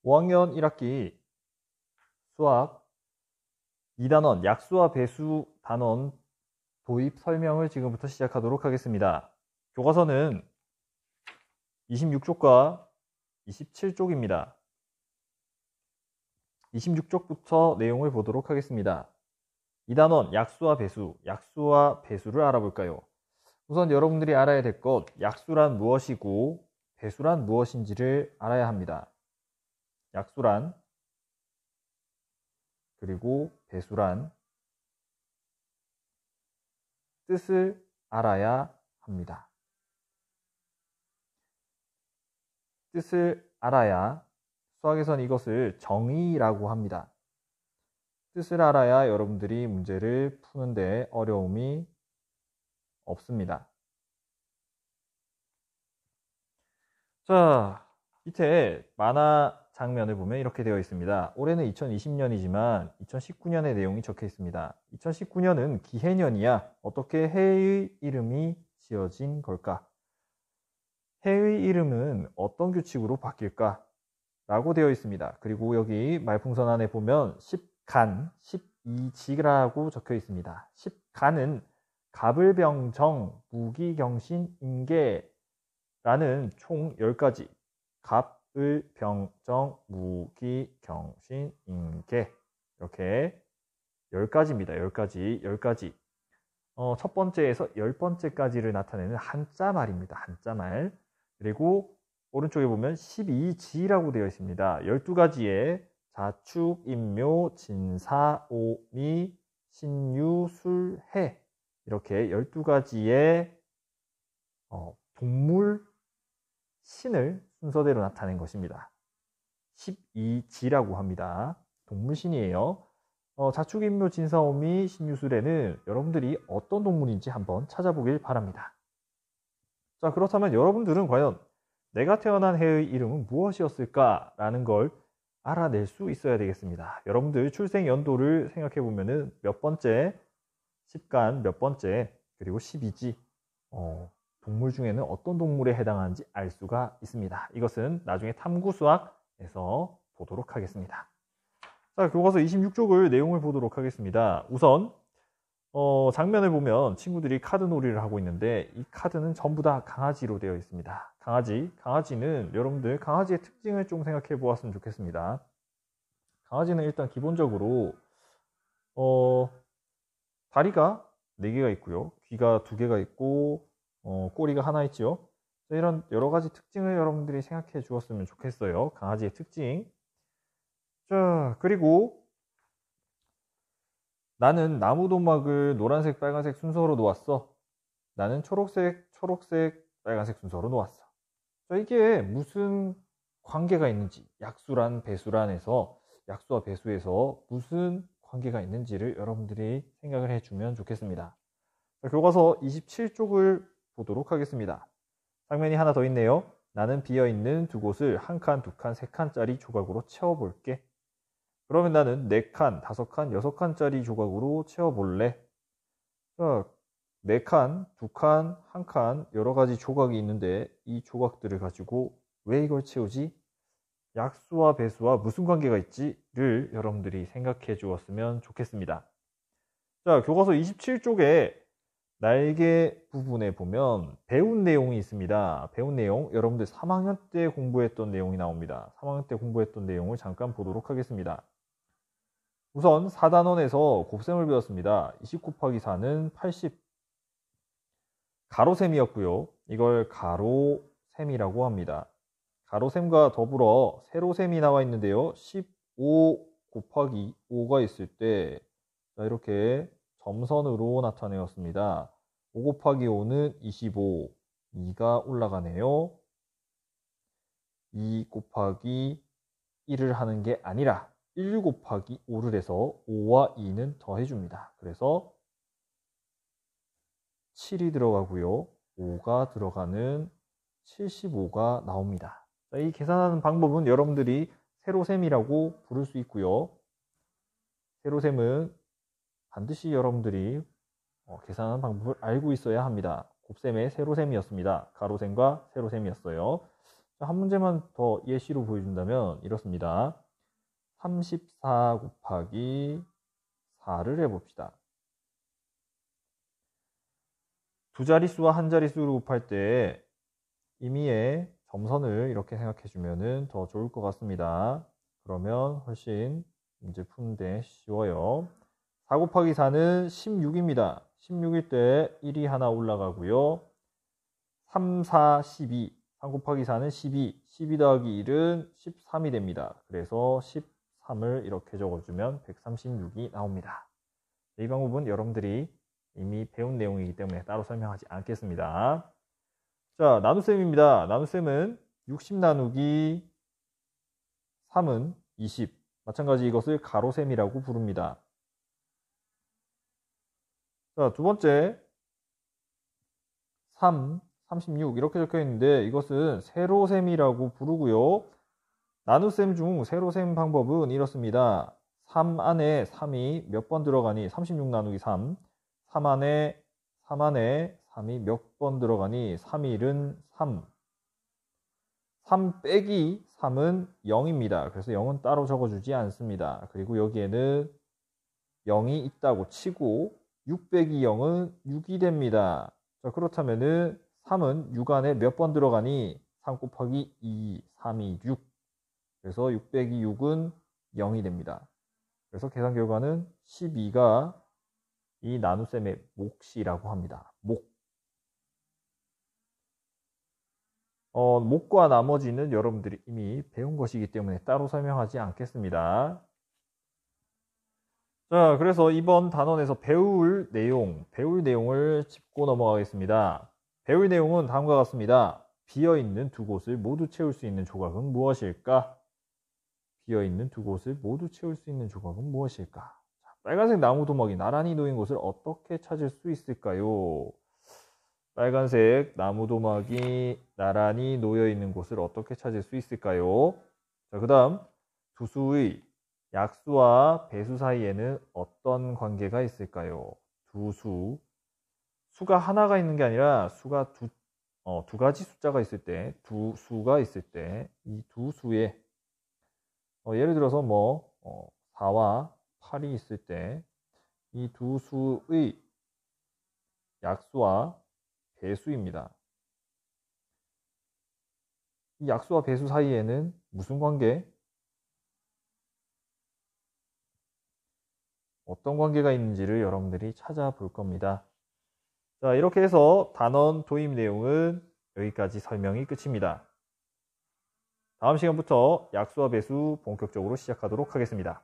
5학년 1학기 수학 2단원 약수와 배수 단원 도입 설명을 지금부터 시작하도록 하겠습니다. 교과서는 26쪽과 27쪽입니다. 26쪽부터 내용을 보도록 하겠습니다. 2단원 약수와 배수, 약수와 배수를 알아볼까요? 우선 여러분들이 알아야 될 것, 약수란 무엇이고 배수란 무엇인지를 알아야 합니다. 약수란 그리고 배수란 뜻을 알아야 합니다. 뜻을 알아야 수학에선 이것을 정의라고 합니다. 뜻을 알아야 여러분들이 문제를 푸는데 어려움이 없습니다. 자, 밑에 만화 장면을 보면 이렇게 되어 있습니다. 올해는 2020년이지만 2019년의 내용이 적혀 있습니다. 2019년은 기해년이야. 어떻게 해의 이름이 지어진 걸까? 해의 이름은 어떤 규칙으로 바뀔까? 라고 되어 있습니다. 그리고 여기 말풍선 안에 보면 10간, 12지라고 적혀 있습니다. 10간은 갑을병정, 무기경신, 임계라는 총 10가지 갑을, 병정, 무기, 경신, 임계 이렇게 10가지입니다. 10가지. 첫 번째에서 10번째까지를 나타내는 한자말입니다. 한자말. 그리고 오른쪽에 보면 12지라고 되어 있습니다. 12가지의 자축, 인묘, 진사, 오미, 신유, 술, 해 이렇게 12가지의 동물, 신을 순서대로 나타낸 것입니다. 12지라고 합니다. 동물신이에요. 자축, 인묘, 진사, 오미, 신유, 술해는 여러분들이 어떤 동물인지 한번 찾아보길 바랍니다. 자, 그렇다면 여러분들은 과연 내가 태어난 해의 이름은 무엇이었을까? 라는 걸 알아낼 수 있어야 되겠습니다. 여러분들 출생 연도를 생각해 보면은 몇 번째, 10간 몇 번째, 그리고 12지 동물 중에는 어떤 동물에 해당하는지 알 수가 있습니다. 이것은 나중에 탐구수학에서 보도록 하겠습니다. 자, 교과서 26쪽을 내용을 보도록 하겠습니다. 우선 장면을 보면 친구들이 카드 놀이를 하고 있는데 이 카드는 전부 다 강아지로 되어 있습니다. 강아지는 여러분들 강아지의 특징을 좀 생각해 보았으면 좋겠습니다. 강아지는 일단 기본적으로 다리가 4개가 있고요. 귀가 2개가 있고 꼬리가 하나 있죠. 이런 여러 가지 특징을 여러분들이 생각해 주었으면 좋겠어요. 강아지의 특징. 자, 그리고 나는 나무도막을 노란색, 빨간색 순서로 놓았어. 나는 초록색, 빨간색 순서로 놓았어. 자, 이게 무슨 관계가 있는지, 약수란, 배수란에서, 약수와 배수에서 무슨 관계가 있는지를 여러분들이 생각을 해주면 좋겠습니다. 자, 교과서 27쪽을 보도록 하겠습니다. 장면이 하나 더 있네요. 나는 비어있는 2곳을 1칸, 2칸, 3칸짜리 조각으로 채워볼게. 그러면 나는 4칸, 5칸, 6칸짜리 조각으로 채워볼래. 자, 4칸, 2칸, 1칸 여러 가지 조각이 있는데 이 조각들을 가지고 왜 이걸 채우지? 약수와 배수와 무슨 관계가 있지를 여러분들이 생각해 주었으면 좋겠습니다. 자, 교과서 27쪽에 날개 부분에 보면 배운 내용이 있습니다. 배운 내용, 여러분들 3학년 때 공부했던 내용이 나옵니다. 3학년 때 공부했던 내용을 잠깐 보도록 하겠습니다. 우선 4단원에서 곱셈을 배웠습니다. 20 곱하기 4는 80 가로셈이었고요. 이걸 가로셈이라고 합니다. 가로셈과 더불어 세로셈이 나와 있는데요. 15 곱하기 5가 있을 때 이렇게 점선으로 나타내었습니다. 5 곱하기 5는 25, 2가 올라가네요. 2 곱하기 1을 하는 게 아니라 1 곱하기 5를 해서 5와 2는 더해줍니다. 그래서 7이 들어가고요. 5가 들어가는 75가 나옵니다. 자, 이 계산하는 방법은 여러분들이 세로셈이라고 부를 수 있고요. 세로셈은 반드시 여러분들이 계산하는 방법을 알고 있어야 합니다. 곱셈의 세로셈이었습니다. 가로셈과 세로셈이었어요. 한 문제만 더 예시로 보여준다면 이렇습니다. 34 곱하기 4를 해봅시다. 두 자릿수와 한 자릿수를 곱할 때 임의의 점선을 이렇게 생각해 주면 더 좋을 것 같습니다. 그러면 훨씬 문제 푸는데 쉬워요. 4 곱하기 4는 16입니다. 16일 때 1이 하나 올라가고요. 3, 4, 12. 3 곱하기 4는 12. 12 더하기 1은 13이 됩니다. 그래서 13을 이렇게 적어주면 136이 나옵니다. 이 방법은 여러분들이 이미 배운 내용이기 때문에 따로 설명하지 않겠습니다. 자, 나눗셈입니다. 나눗셈은 60 나누기 3은 20. 마찬가지 이것을 가로셈이라고 부릅니다. 자, 두 번째 3, 36 이렇게 적혀 있는데 이것은 세로셈이라고 부르고요. 나눗셈 중 세로셈 방법은 이렇습니다. 3 안에 3이 몇 번 들어가니 36 나누기 3. 3 안에 3이 몇 번 들어가니 3일은 3. 3 빼기 3은 0입니다. 그래서 0은 따로 적어주지 않습니다. 그리고 여기에는 0이 있다고 치고 6 빼기 0은 6이 됩니다. 자, 그렇다면은 3은 6 안에 몇 번 들어가니 3 곱하기 2, 3이 6. 그래서 6 빼기 6은 0이 됩니다. 그래서 계산 결과는 12가 이 나눗셈의 몫이라고 합니다. 몫과 나머지는 여러분들이 이미 배운 것이기 때문에 따로 설명하지 않겠습니다. 자, 그래서 이번 단원에서 배울 내용을 짚고 넘어가겠습니다. 배울 내용은 다음과 같습니다. 비어있는 두 곳을 모두 채울 수 있는 조각은 무엇일까? 비어있는 두 곳을 모두 채울 수 있는 조각은 무엇일까? 자, 빨간색 나무 도막이 나란히 놓인 곳을 어떻게 찾을 수 있을까요? 빨간색 나무 도막이 나란히 놓여 있는 곳을 어떻게 찾을 수 있을까요? 자, 그 다음 두 수의 약수와 배수 사이에는 어떤 관계가 있을까요? 수가 하나가 있는 게 아니라 수가 두 가지 숫자가 있을 때, 두 수가 있을 때, 이 두 수의 예를 들어서 4와 8이 있을 때 이 두 수의 약수와 배수입니다. 이 약수와 배수 사이에는 무슨 관계? 어떤 관계가 있는지를 여러분들이 찾아볼 겁니다. 자, 이렇게 해서 단원 도입 내용은 여기까지 설명이 끝입니다. 다음 시간부터 약수와 배수 본격적으로 시작하도록 하겠습니다.